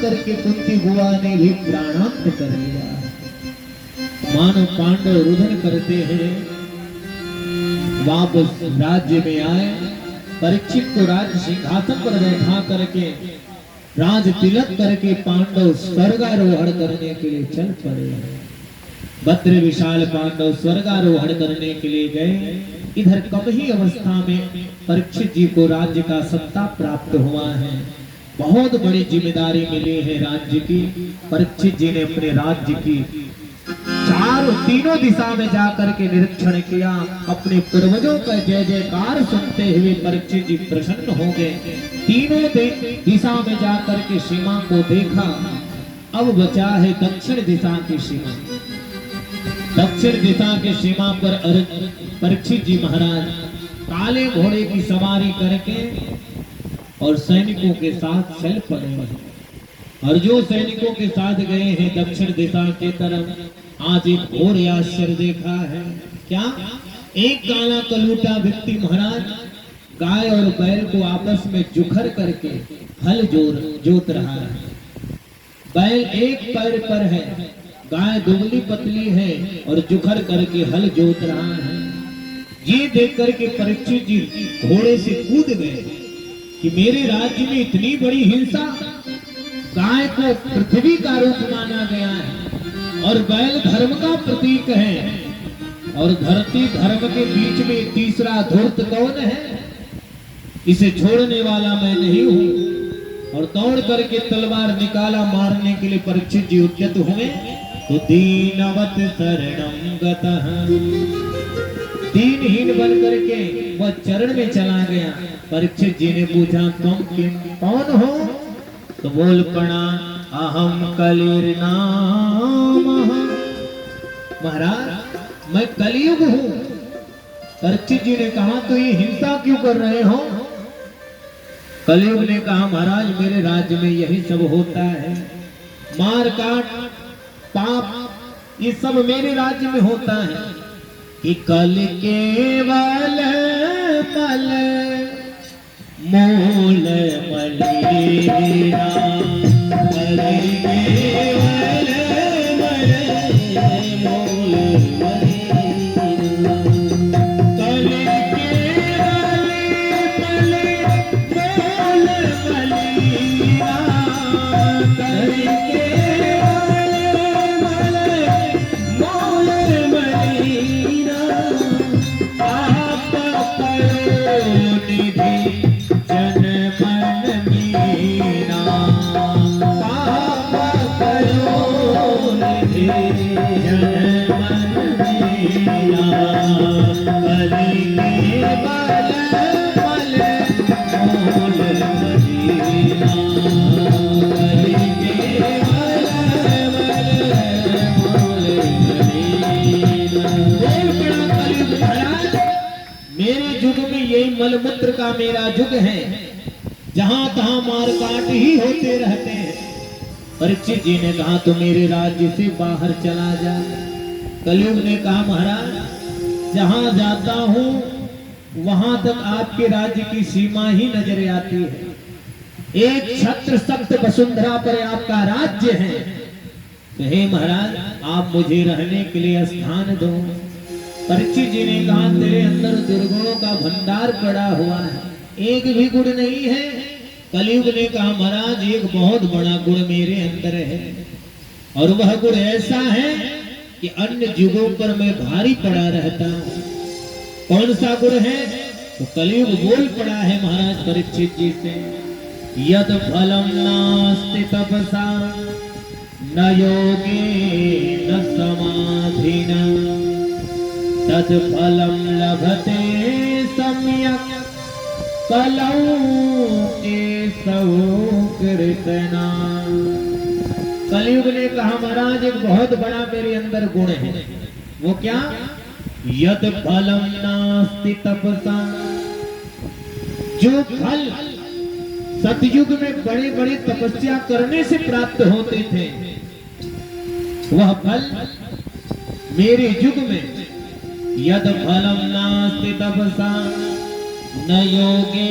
करके कुंती बुआ ने भी प्राणांत कर लिया। मानो पांडव रुदन करते हैं, वापस राज्य में आए। परीक्षित को राज्य सिंहासन पर बैठा करके राज तिलक करके पांडव स्वर्गारोहण करने के लिए चल पड़े। भद्र विशाल पांडव स्वर्गारोहण करने के लिए गए। इधर कम ही अवस्था में परीक्षित जी को राज्य का सत्ता प्राप्त हुआ है। बहुत बड़ी जिम्मेदारी मिली है राज्य की। परीक्षित जी ने अपने राज्य की तीनों दिशा में जाकर के निरीक्षण किया। अपने पूर्वजों का जय जयकार सुनते हुए परीक्षित जी प्रसन्न हो गए। तीनों दिशा में जाकर के सीमा को देखा। अब बचा है दक्षिण दिशा की सीमा। दक्षिण दिशा की सीमा पर परीक्षित जी महाराज काले घोड़े की सवारी करके और सैनिकों के साथ चल पड़े। और जो सैनिकों के साथ गए हैं दक्षिण दिशा की तरफ, आज एक और आश्चर्य देखा है। क्या? एक काला कलूटा व्यक्ति महाराज गाय और बैल को आपस में जुखर करके हल जोत रहा है। बैल एक पैर पर है, गाय दुबली पतली है और जुखर करके हल जोत रहा है। ये देख करके परीक्षित जी घोड़े से कूद गए कि मेरे राज्य में इतनी बड़ी हिंसा। गाय को पृथ्वी का रूप माना गया है और बैल धर्म का प्रतीक है, और धरती धर्म के बीच में तीसरा धूर्त कौन है? इसे छोड़ने वाला मैं नहीं हूं। और दौड़ करके तलवार निकाला मारने के लिए परीक्षित जी उद्यत हुए। तो दीनवत शरणं गतः, दीनहीन बन करके वह चरण में चला गया। परीक्षित जी ने पूछा तुम कौन हो? तो बोल पड़ा अहम कलिर्नाम, महाराज मैं कलियुग हूँ। परीक्षित जी ने कहा तो ये हिंसा क्यों कर रहे हो? कलियुग ने कहा महाराज मेरे राज्य में यही सब होता है, मार काट पाप ये सब मेरे राज्य में होता है। कि कल केवल मल मूल मलिरा, कल केवल मल मूल मलिरा, कल केवल मल मूल मलिरा, कल केवल मल मूल मलिरा, पाप करो निधि जन मन मीना, पाप करो निधि जन मन मीना, कली के बल मल मूल मदीना, कली के बल मूल मदीना। मेरे युग में यही मलमूत्र का मेरा युग है, जहां तहां मार काट ही होते रहते हैं। परीक्षित जी ने कहा तो मेरे राज्य से बाहर चला जा। कलयुग ने कहा महाराज जहां जाता हूं वहां तक आपके राज्य की सीमा ही नजर आती है। एक छत्र सप्त वसुंधरा पर आपका राज्य है। तो हे महाराज आप मुझे रहने के लिए स्थान दो। परीक्षित जी ने कहा तेरे अंदर दुर्गुणों का भंडार पड़ा हुआ है, एक भी गुण नहीं है। कलयुग ने कहा महाराज एक बहुत बड़ा गुण मेरे अंदर है, और वह गुण ऐसा है कि अन्य युगों पर मैं भारी पड़ा रहता हूँ। कौन सा गुण है? तो कलयुग बोल पड़ा है महाराज परीक्षित जी से, यद फलम नास्ति तपसा न योगे न समाधिना, तद फलम लभते सम्यक कलौ केशवो कीर्तना। कलयुग ने कहा महाराज एक बहुत बड़ा मेरे अंदर गुण है। वो क्या? यद फलम नास्ति तपसा, जो फल सतयुग में बड़े बड़े तपस्या करने से प्राप्त होते थे, वह फल मेरे युग में यद फलम नास्ति तपसा न योगे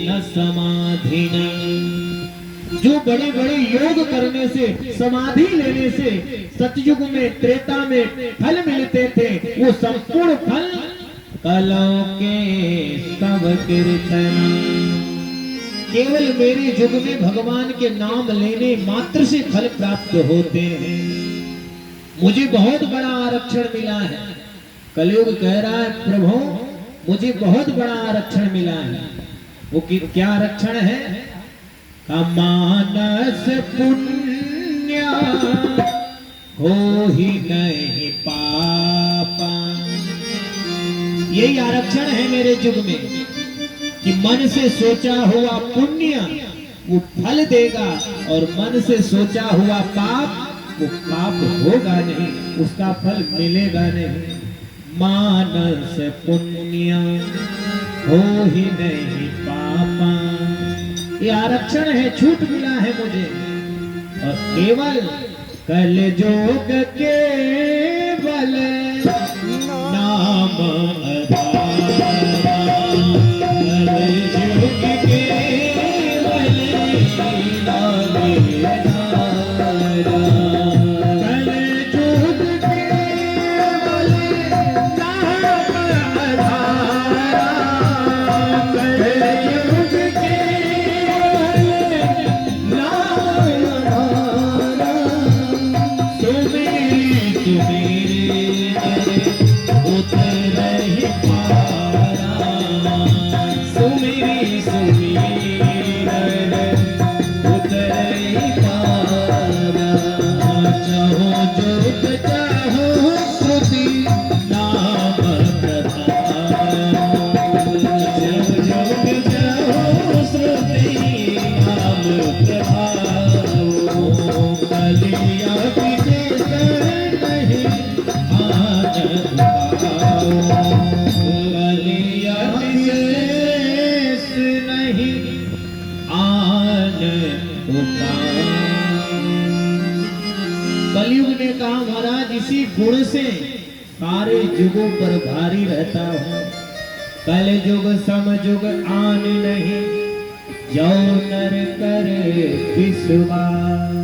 न समाधिना, जो बड़े बड़े योग करने से, समाधि लेने से सतयुग में, त्रेता में फल मिलते थे, वो संपूर्ण फल कलों के सब कीर्तन केवल मेरे युग में भगवान के नाम लेने मात्र से फल प्राप्त होते हैं। मुझे बहुत बड़ा आरक्षण मिला है। कलयुग कह रहा है प्रभु मुझे बहुत बड़ा आरक्षण मिला है। वो क्या आरक्षण है? मानस पुण्य हो ही नहीं पापा। यही आरक्षण है मेरे युग में कि मन से सोचा हुआ पुण्य वो फल देगा और मन से सोचा हुआ पाप वो पाप होगा नहीं, उसका फल मिलेगा नहीं। मानस पुण्य हो ही नहीं पापा, ये आरक्षण है, छूट मिला है मुझे। और केवल कल जोग केवल नाम आधारा, कल जोग केवल नाम आधारा, कल जोग केवल नाम आधारा, कल जोग केवल नाम आधारा। सुमेरी सुमेर उतरहि पारा, चाहो जोग चाहो श्रुति नाम प्रधान, जोग चाहो श्रुति नाम प्रधान। कलिया विदेश नहीं आनंद पाओ, कलिया विदेश नहीं आनंद पाओ। कलयुग ने कहा महाराज इसी गुण से सारे युगों पर भारी रहता हूँ। कल युग सम युग आन नहीं, जो नर करे विश्वास।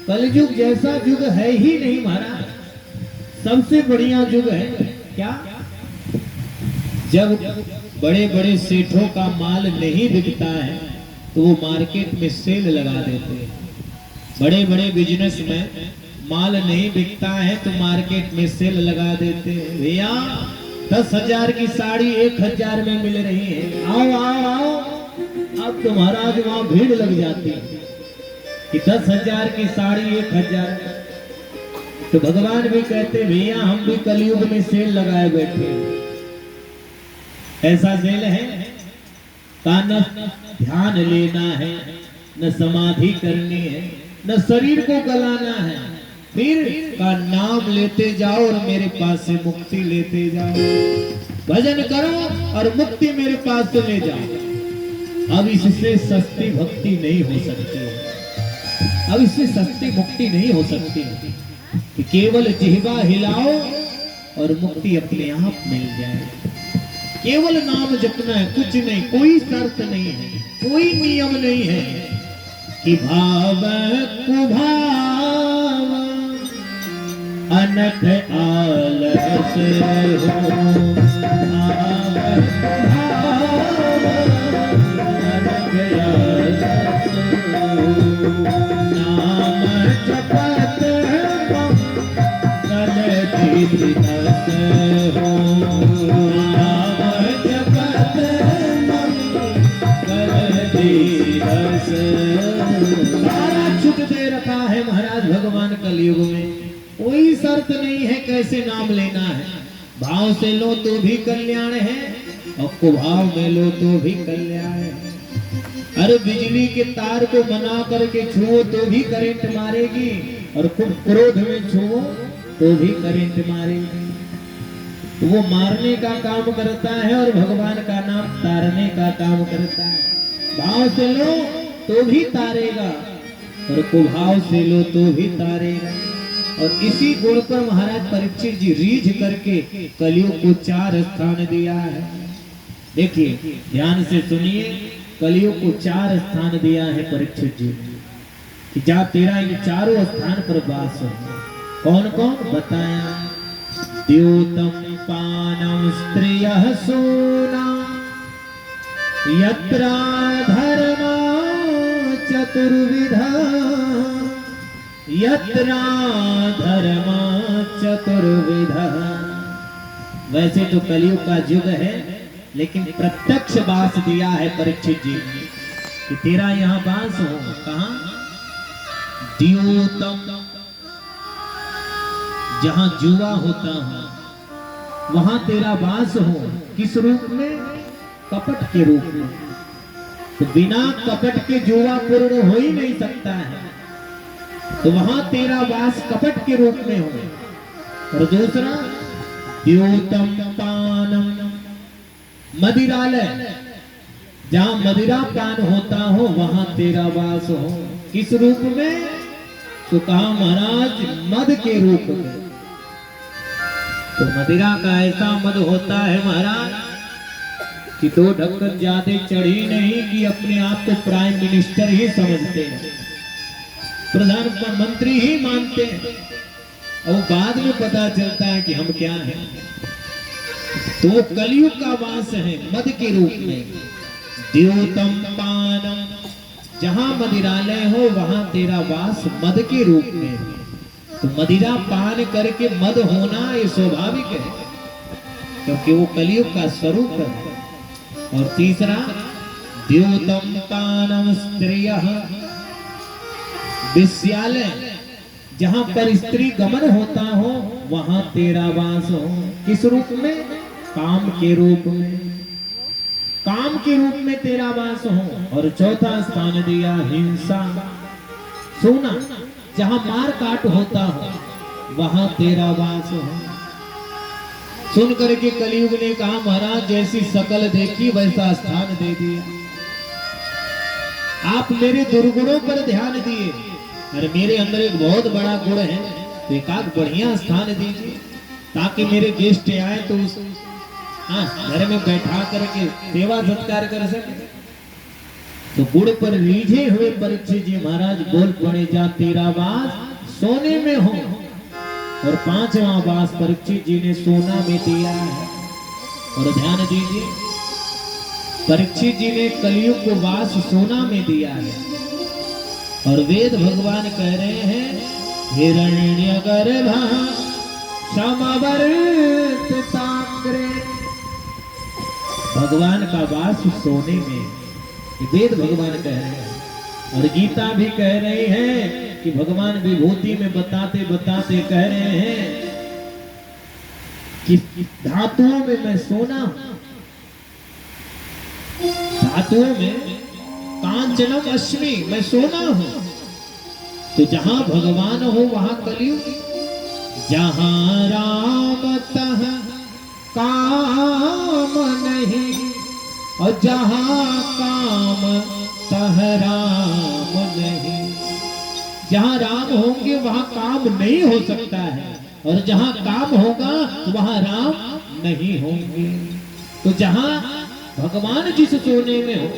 कलयुग जैसा युग है ही नहीं महाराज, सबसे बढ़िया युग है। क्या? जब बड़े बड़े सेठों का माल नहीं बिकता है तो वो मार्केट में सेल लगा देते हैं। बड़े बड़े बिजनेस में माल नहीं बिकता है तो मार्केट में सेल लगा देते हैं। भैया 10,000 की साड़ी 1,000 में मिल रही है, आओ आओ आओ। अब तो महाराज वहां भीड़ लग जाती है कि 10,000 की साड़ी 1,000। तो भगवान भी कहते भैया हम भी कलयुग में सेल लगाए बैठे हैं। ऐसा सेल है का न ध्यान लेना है, न समाधि करनी है, न शरीर को गलाना है, फिर का नाम लेते जाओ और मेरे पास से मुक्ति लेते जाओ। भजन करो और मुक्ति मेरे पास से ले जाओ। अब इससे सस्ती भक्ति नहीं हो सकती, अब इससे सस्ती मुक्ति नहीं हो सकती कि केवल जिह्वा हिलाओ और मुक्ति अपने आप मिल जाए। केवल नाम जपना है, कुछ नहीं, कोई शर्त नहीं है, कोई नियम नहीं है कि भाव कुभाव अनख आलस हो, भाव कुभाव अनख आलस हो। नाम जपत कल दिवस हो, सारा छुट दे रखा है महाराज भगवान कलयुग में। कोई शर्त नहीं है कैसे नाम लेना है। भाव से लो तो भी कल्याण है और कुभाव में लो तो भी कल्याण है। अरे बिजली के तार को मना करके छुओ तो भी करंट मारेगी और खूब क्रोध में छुओ तो भी करंट मारेगी। वो मारने का काम करता है और भगवान का नाम तारने का काम करता है। भाव से लो तो भी तारेगा और कुभाव से लो तो भी तारेगा। और इसी गुण पर महाराज परीक्षित जी रीझ करके कलयुग को 4 स्थान दिया है। देखिए ध्यान से सुनिए, कलयुग को 4 स्थान दिया है परीक्षित जी। कि जा तेरा इन चारों स्थान पर वास हो। कौन कौन बताया? द्योतम पानम स्त्रियः सोना यत्र धर्म चतुर्विधा यत्र धर्म चतुर्विधा। वैसे तो कलयुग का युग है, लेकिन प्रत्यक्ष वास दिया है परीक्षित जी ने कि तेरा यहाँ वास हो। कहाँ? द्योतम, जहां जुआ होता है वहां तेरा वास हो। किस रूप में? कपट के रूप में। तो बिना कपट के जुआ पूर्ण हो ही नहीं सकता है, तो वहां तेरा वास कपट के रूप में हो। और दूसरा द्योतम पानम, मदिरालय, जहां मदिरा पान होता हो वहां तेरा वास हो। किस रूप में? तो कहा महाराज मद के रूप में। तो मदिरा का ऐसा मद होता है महाराज कि 2 ढक्कन ज्यादा चढ़ी नहीं कि अपने आप को प्राइम मिनिस्टर ही समझते हैं, प्रधानमंत्री ही मानते हैं, और बाद में पता चलता है कि हम क्या हैं। तो कलयुग का वास है मद के रूप में। द्योतम पानम, जहां मदिरालय हो वहां तेरा वास मद के रूप में। तो मदिरा पान करके मद होना ये स्वाभाविक है, क्योंकि वो कलयुग का स्वरूप है। और तीसरा द्योतम पानम स्त्रियः, विश्यालय, जहां पर स्त्री गमन होता हो वहां तेरा वास हो। किस रूप में? काम के रूप में। काम के रूप में तेरा वास हो। और चौथा स्थान दिया हिंसा, सोना, जहां मार काट होता हो वहां तेरा वास हो। सुन करके कलयुग ने कहा महाराज जैसी शकल देखी वैसा स्थान दे दिया। आप मेरे दुर्गुणों पर ध्यान दिए, अरे मेरे अंदर एक बहुत बड़ा गुण है, तो एक आध बढ़िया स्थान दीजिए ताकि मेरे गेस्ट आए तो उस घर में बैठा करके सेवा सत्कार कर सके। तो गुड़ पर रीझे हुए परीक्षित जी महाराज बोल पड़े, जा तेरा वास सोने में हो। और 5वां वास परीक्षित जी ने सोना में दिया है। और ध्यान दीजिए, परीक्षित जी ने कलयुग को वास सोना में दिया है। और वेद भगवान कह रहे हैं हिरण्यगर्भा समवर्तिताग्रे, भगवान का वास सोने में, वेद भगवान कह रहे हैं। और गीता भी कह रही है कि भगवान विभूति में बताते बताते कह रहे हैं कि धातुओं में मैं सोना हूं, धातुओं में कांचनम अश्मि, मैं सोना हूं। तो जहां भगवान हो वहां कलयुग, जहां राम तह काम नहीं, और जहां काम तह राम नहीं। जहां राम होंगे वहां काम नहीं हो सकता है, और जहां काम होगा वहां राम नहीं होंगे। तो जहां भगवान जिस सोने में हो,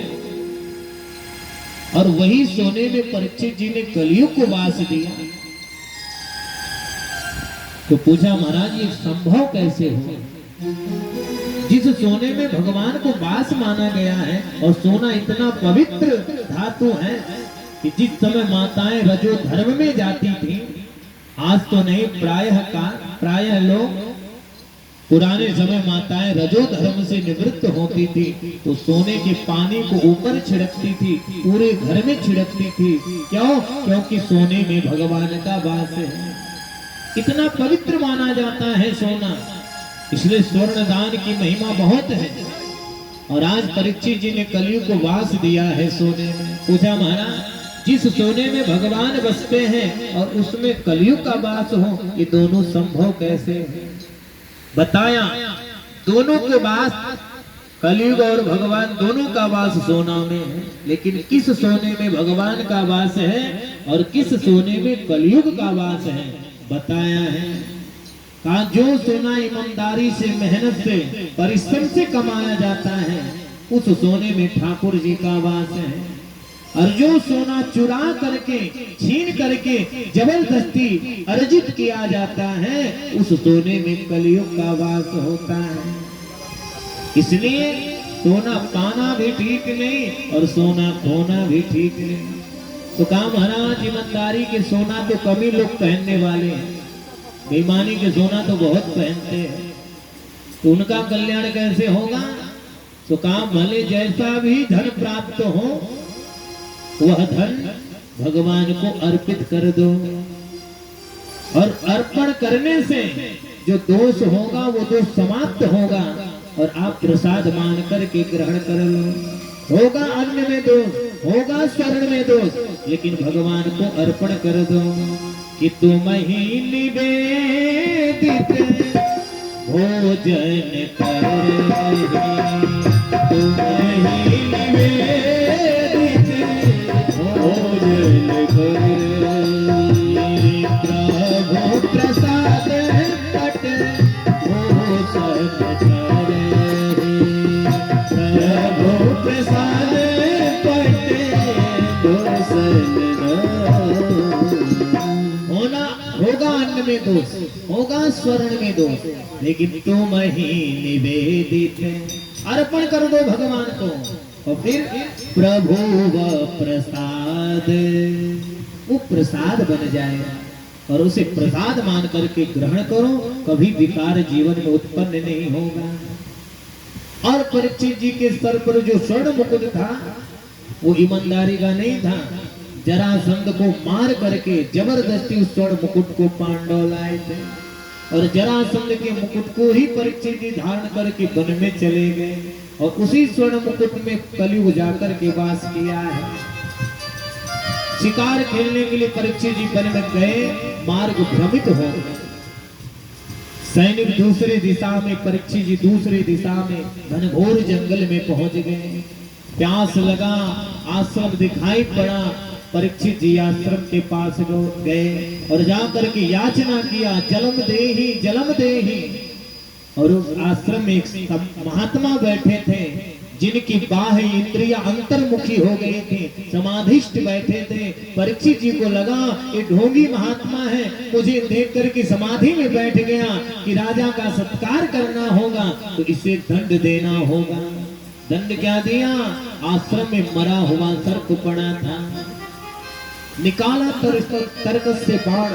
और वही सोने में परीक्षित जी ने कलयुग को वास दिया। तो पूछा महाराज ये संभव कैसे हो? जिस सोने में भगवान को वास माना गया है, और सोना इतना पवित्र धातु है कि जिस समय माताएं रजो धर्म में जाती थी, आज तो नहीं, प्रायः लोग पुराने समय माताएं रजो धर्म से निवृत्त होती थी तो सोने के पानी को ऊपर छिड़कती थी, पूरे घर में छिड़कती थी। क्यों? क्योंकि सोने में भगवान का वास है, इतना पवित्र माना जाता है सोना, इसलिए स्वर्ण दान की महिमा बहुत है। और आज परीक्षित जी ने कलयुग को वास दिया है सोने में। पूछा महाराज जिस सोने में भगवान बसते हैं और उसमें कलयुग का वास हो, ये दोनों संभव कैसे है? बताया दोनों के वास, कलयुग और भगवान दोनों का वास सोना में है, लेकिन किस सोने में भगवान का वास है और किस सोने में कलयुग का वास है बताया है। कहा जो सोना ईमानदारी से, मेहनत से, परिश्रम से कमाया जाता है, उस सोने में ठाकुर जी का वास है। और जो सोना चुरा करके छीन करके जबरदस्ती अर्जित किया जाता है उस सोने में कलयुग का वास होता है। इसलिए सोना पाना भी ठीक नहीं और सोना खोना भी ठीक नहीं। तो कहा महाराज ईमानदारी के सोना तो कम ही लोग पहनने वाले हैं, बेईमानी के सोना तो बहुत पहनते हैं, तो उनका कल्याण कैसे होगा? तो कहा भले जैसा भी धन प्राप्त हो वह धन भगवान को अर्पित कर दो, और अर्पण करने से जो दोष होगा वो दोष समाप्त होगा, और आप प्रसाद मान करके ग्रहण कर लो। होगा अन्न में दोष, होगा स्वर्ण में दोष, लेकिन भगवान को अर्पण कर दो कि तुम ही निवेदित भोजन कर, तुम ही निवेदित भोजन कर, प्रभु प्रसाद पट भूषण करे, प्रभु प्रसाद पट भूषण। होगा अन्न में दोष, होगा स्वर्ण में दोष, लेकिन तुम ही निवेदित अर्पण कर दो भगवान को, और फिर प्रभु व प्रसाद, वो प्रसाद बन जाएगा, और उसे प्रसाद मान करके ग्रहण करो, कभी विकार जीवन में उत्पन्न नहीं होगा। और परीक्षित जी के सर पर जो स्वर्ण मुकुट था वो ईमानदारी का नहीं था, जरासंध को मार करके जबरदस्ती उस स्वर्ण मुकुट को पांडव लाए थे, और जरासंध के मुकुट को ही परीक्षित जी धारण करके वन में चले गए, और उसी स्वर्ण मुकुट में कलयुग जाकर के वास किया है। शिकार खेलने के लिए परीक्षित जी वन में गए, मार्ग भ्रमित हो गए, सैनिक दूसरे दिशा में, परीक्षित जी दूसरे दिशा में घनघोर जंगल में पहुंच गए। प्यास लगा, आश्रम दिखाई पड़ा, परीक्षित जी आश्रम के पास गए और जाकर के याचना किया, जलम देहि जलम देहि। और उस आश्रम में एक महात्मा बैठे थे जिनकी बाह्य इंद्रियां अंतर्मुखी हो गई थी, समाधिष्ट बैठे थे। परीक्षित जी को लगा ये ढोंगी महात्मा है, मुझे देख करके समाधि में बैठ गया कि राजा का सत्कार करना होगा तो इसे दंड देना होगा। दंड क्या दिया? आश्रम में मरा हुआ सर्प पड़ा था, निकाला तरकस से बाण,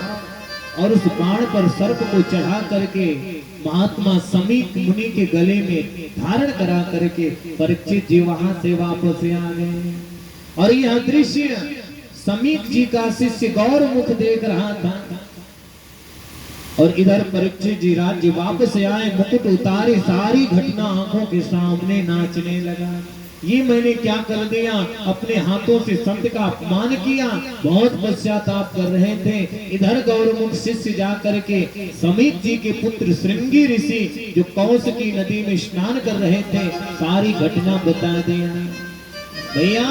और उस बाण पर सर्प को चढ़ा करके महात्मा समीक मुनि के गले में धारण करा करके परीक्षित जी वहां से वापस आ गए। और यह दृश्य समीक जी का शिष्य गौरमुख देख रहा था, और इधर परीक्षित जी राज्य वापस आए, मुकुट उतारे, सारी घटना आंखों के सामने नाचने लगा। ये मैंने क्या कर दिया? अपने हाथों से संत का अपमान किया, बहुत पश्चाताप कर रहे थे। इधर गौरमुख शिष्य जा करके समीक जी के पुत्र श्रृंगी ऋषि जो कौशिकी नदी में स्नान कर रहे थे, सारी घटना बता दिया। भैया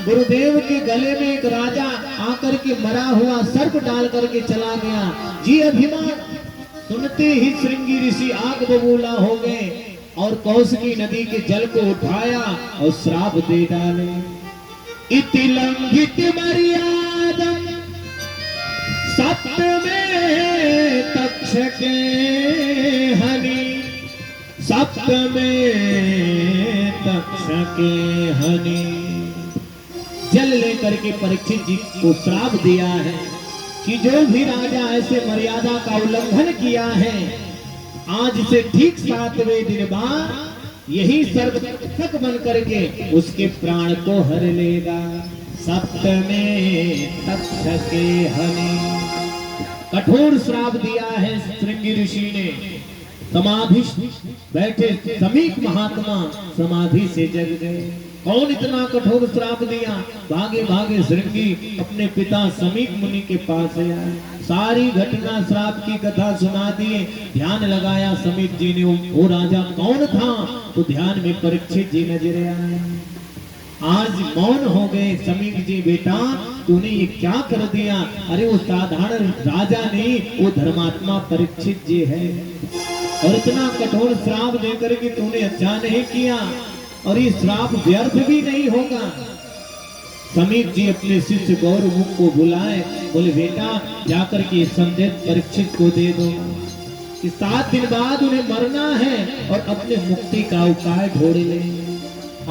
गुरुदेव के गले में एक राजा आकर के मरा हुआ सर्प डाल करके चला गया जी। अभिमान सुनते ही श्रृंगी ऋषि आग बबूला हो गए और कौशिकी नदी के जल को उठाया और श्राप दे डाले। इति लंघित मर्यादम सप्तमे तक्षके हनि, सप्तमे तक्षके हनि। जल लेकर के परीक्षित जी को श्राप दिया है कि जो भी राजा ऐसे मर्यादा का उल्लंघन किया है, आज से ठीक 7वें दिन बाद यही सर्वतक बन करके उसके प्राण को हर लेगा। सप्तमे तक्षके हनि, कठोर श्राप दिया है श्रृंगी ऋषि ने। समाधि बैठे समीक महात्मा समाधि से जग गए। कौन इतना कठोर श्राप दिया? भागे भागे श्रृंगी अपने पिता समीक मुनि के पास आए, सारी घटना श्राप की कथा सुना दिए। ध्यान लगाया समीक जी ने, वो राजा कौन था? तो ध्यान में परीक्षित जी नजर आए। आज मौन हो गए। समीक जी, बेटा तूने ये क्या कर दिया? अरे वो साधारण राजा नहीं, वो धर्मात्मा परीक्षित जी है, और इतना कठोर श्राप देकर के तूने अच्छा नहीं किया, और ये श्राप व्यर्थ भी नहीं होगा। समीप जी अपने शिष्य गौरमुख को बुलाए, बोले बेटा जाकर के संदेश परीक्षित को दे दो कि 7 दिन बाद उन्हें मरना है और अपने मुक्ति का उपाय ढूंढ ले।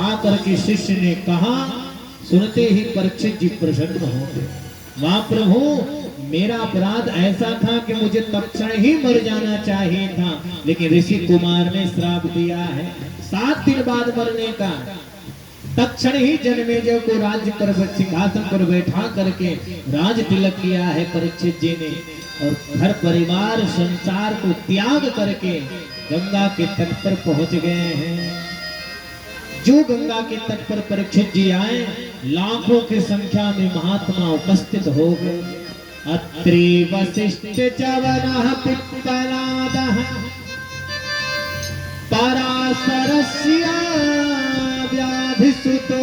आकर के शिष्य ने कहा, सुनते ही परीक्षित जी प्रसन्न हो गए। वाह प्रभु, मेरा अपराध ऐसा था कि मुझे तत्क्षण ही मर जाना चाहिए था, लेकिन ऋषि कुमार ने श्राप दिया है 7 दिन बाद मरने का। तत्क्षण ही जन्मेजय को राज्य पर सिंहासन पर बैठा करके राज तिलक किया है परीक्षित जी ने, और घर परिवार संसार को त्याग करके गंगा के तट पर पहुंच गए हैं। जो गंगा के तट पर परीक्षित जी आए, लाखों की संख्या में महात्मा उपस्थित हो गए। अत्रि वसिष्ठ च्यवनः पिप्पलादः पराशरस्य व्याधिसुतो।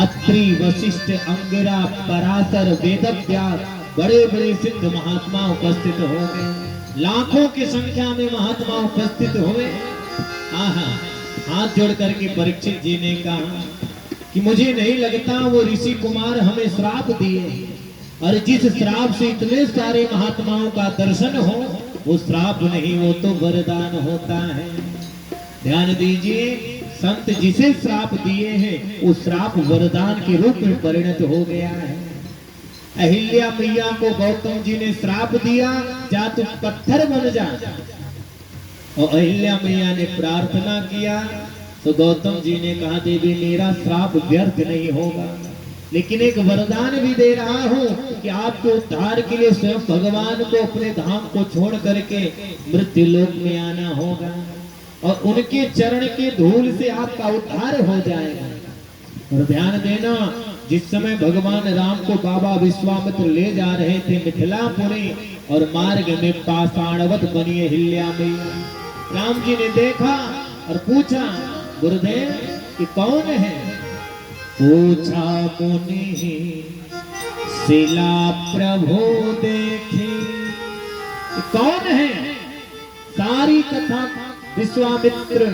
अत्रि वशिष्ठ अंगिरा पराशर वेदव्यास बड़े बड़े सिद्ध महात्मा उपस्थित हो गए। लाखों की संख्या में महात्मा उपस्थित हुए। हाथ जोड़ करके परीक्षित जी ने कहा कि मुझे नहीं लगता वो ऋषि कुमार हमें श्राप दिए, और जिस श्राप से इतने सारे महात्माओं का दर्शन हो, वो श्राप नहीं, वो तो वरदान होता है। ध्यान दीजिए, संत जिसे श्राप दिए हैं वो श्राप वरदान के रूप में परिणत हो गया है। अहिल्या मैया को गौतम जी ने श्राप दिया, जा तू पत्थर बन जा, और अहिल्या मैया ने प्रार्थना किया तो गौतम जी ने कहा, देवी मेरा श्राप व्यर्थ नहीं होगा, लेकिन एक वरदान भी दे रहा हूँ कि आपको उद्धार के लिए स्वयं भगवान को अपने धाम को छोड़ करके मृत्यु लोक में आना होगा, और उनके चरण के धूल से आपका उद्धार हो जाएगा। और ध्यान देना, जिस समय भगवान राम को बाबा विश्वामित्र ले जा रहे थे मिथिलापुरी, और मार्ग में पाषाणवत बनी अहिल्या मैया, राम जी ने देखा और पूछा, गुरुदेव कि कौन है? पूछा मुनि शिला प्रभु देखे, कौन है? सारी कथा विश्वामित्र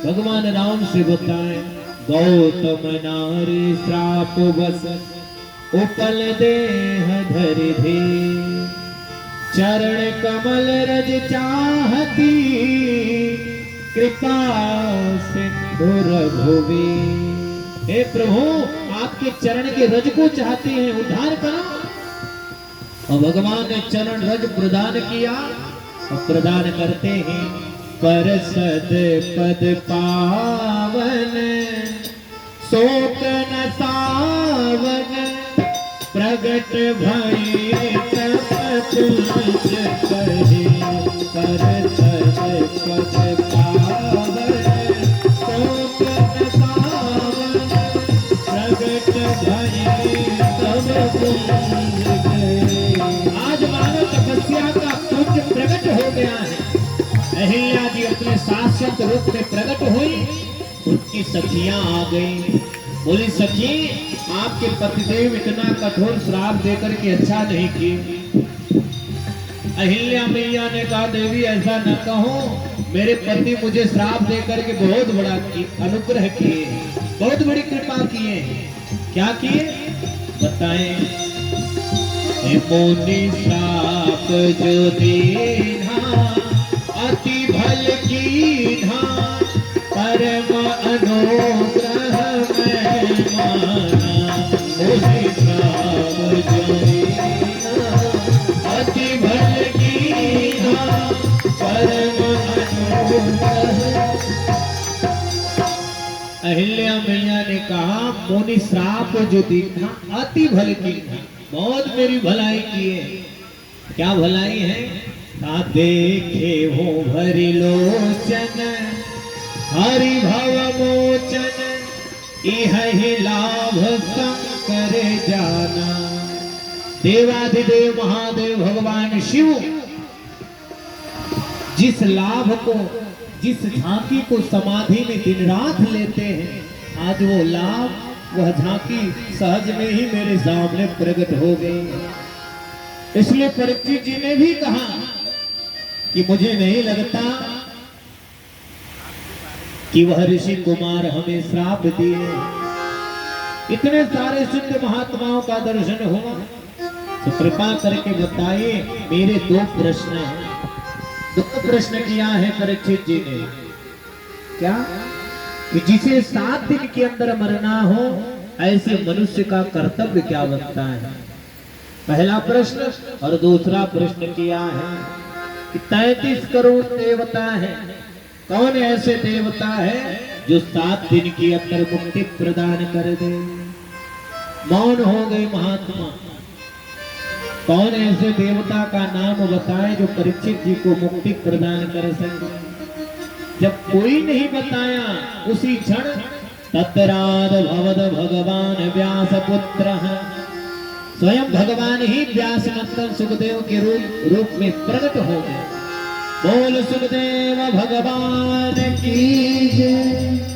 भगवान राम से बताए। गौतम नारी श्राप बस उपल देह धरि धे, चरण कमल रज चाहती, कृपा सिंधु रघुवीर। हे प्रभु, आपके चरण के रज को चाहते हैं, उद्धार करो। और भगवान ने चरण रज प्रदान किया, और प्रदान करते हैं परसद पद पावन, शोक न सावन, प्रगट भई तप तुझ कहे, परसद पद पावन, शोक न सावन, प्रगट भई तप तुझ कहे। आज मानो तपस्या का पुंज प्रकट हो गया है। अहिल्या जी अपने शाश्वत रूप में प्रकट हुई, उनकी सखियां आ गई। बोली, सखी आपके पतिदेव इतना कठोर श्राप देकर के अच्छा नहीं किए। अहिल्या मैया ने कहा, देवी ऐसा न कहो, मेरे पति मुझे श्राप देकर के बहुत बड़ा अनुग्रह किए, बहुत बड़ी कृपा किए। क्या किए बताएं? मुनि श्राप जो दीना, अति भल कीन्हा, परम अनुग्रह मैं माना। मुनि श्राप जो दीना, अति भल कीन्हा, परम अनुग्रह। अहिल्या मैया ने कहा, मुनि श्राप जो दीना, अति भल कीन्हा, बहुत मेरी भलाई की है। क्या भलाई है? देखे हो भरि लोचन, हरि भव मोचन, इहि लाभ शंकर जाना। देवाधिदेव महादेव भगवान शिव जिस लाभ को, जिस झांकी को समाधि में दिन रात लेते हैं, आज वो लाभ, वह झांकी सहज में ही मेरे सामने प्रकट हो गई। इसलिए परीक्षित जी ने भी कहा कि मुझे नहीं लगता कि वह ऋषि कुमार हमें श्राप दिए। इतने सारे सिद्ध महात्माओं का दर्शन हुआ, तो कृपा करके बताइए, मेरे दो प्रश्न हैं। दो प्रश्न किया है परीक्षित जी ने। क्या? कि जिसे 7 दिन के अंदर मरना हो, ऐसे मनुष्य का कर्तव्य क्या बनता है? पहला प्रश्न। और दूसरा प्रश्न किया है कि 33 करोड़ देवता है, कौन ऐसे देवता है जो 7 दिन के अंदर मुक्ति प्रदान कर दे? मौन हो गए महात्मा। कौन ऐसे देवता का नाम बताए जो परीक्षित जी को मुक्ति प्रदान कर सके? जब कोई नहीं बताया, उसी क्षण तत्राद भवद भगवान व्यास पुत्र, स्वयं भगवान ही व्यास नंदन सुखदेव के रूप में प्रकट हो गए। बोल सुखदेव भगवान की जय।